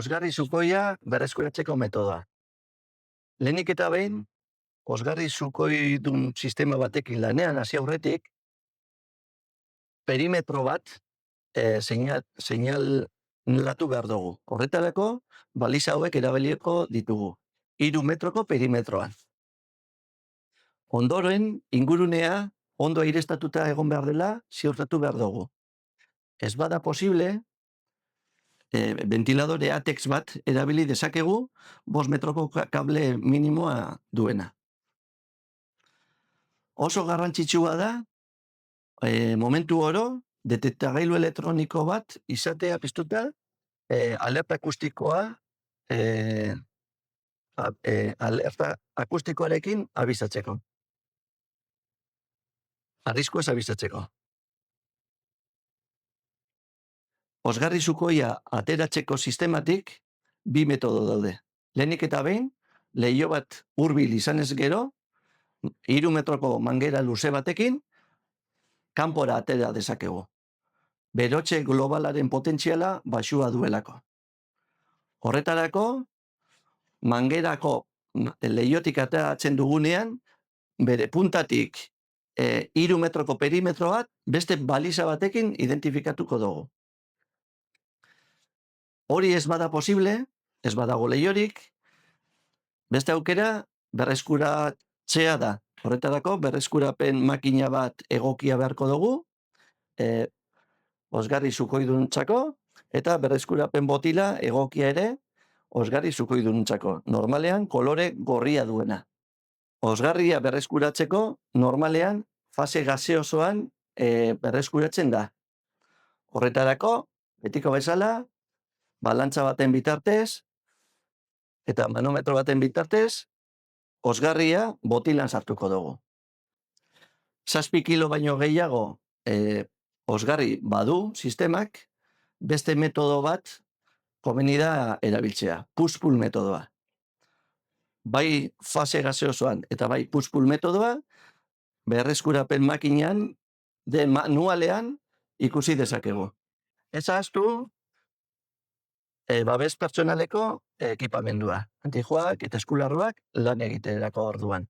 Pozgarri sukoia berreskuratzeko metodoa. Lehenik eta behin, pozgarri sukoidun sistema batekin lanean hasi aurretik, perimetro bat seinalatu behar dugu. Horretarako, baliza hauek erabiliko ditugu. 3 metroko perimetroan. Ondoren, ingurunea ondo aireztatuta egon behar dela ziurtatu behar dugu. Ez bada posible, ventiladore ATEX bat erabili dezakegu 5 metroko kable minimoa duena. Oso garrantzitsua da, momentu oro, detektagailu elektroniko bat izatea piztuta, alerta akustikoa, alerta akustikoarekin abisatzeko. Arriskuaz abisatzeko. Pozgarri sukoia ateratzeko sistematik 2 metodo daude. Lehenik eta behin, leiho bat hurbil izanez gero, 3 metroko mangera luze batekin, kanpora atera dezakegu. Berotze globalaren potentziala baxua duelako. Horretarako, mangerako leihotik ateratzen dugunean, bere puntatik 3 metroko perimetro bat beste baliza batekin identifikatuko dugu. Hori ez bada posible, ez badago leihorik, beste aukera berreskuratzea da. Horretarako, berreskurapen makina bat egokia beharko dugu, pozgarri sukoiduntzako, eta berreskurapen botila egokia ere pozgarri sukoiduntzako. Normalean, kolore gorria duena. Pozgarria berreskuratzeko, normalean, fase gaseosoan berreskuratzen da. Horretarako, betiko bezala, balantza baten bitartez, eta manometro baten bitartez, pozgarria botilan sartuko dugu. 7 kilo baino gehiago pozgarri badu sistemak, beste metodo bat komeni da erabiltzea, push-pull metodoa. Bai fase gaseosoan eta bai push-pull metodoa, berreskurapen makinan, manualean ikusi dezakegu. Ez ahaztu, babes pertsonaleko ekipamendua. Antijoak eta eskularruak lan egiterako orduan.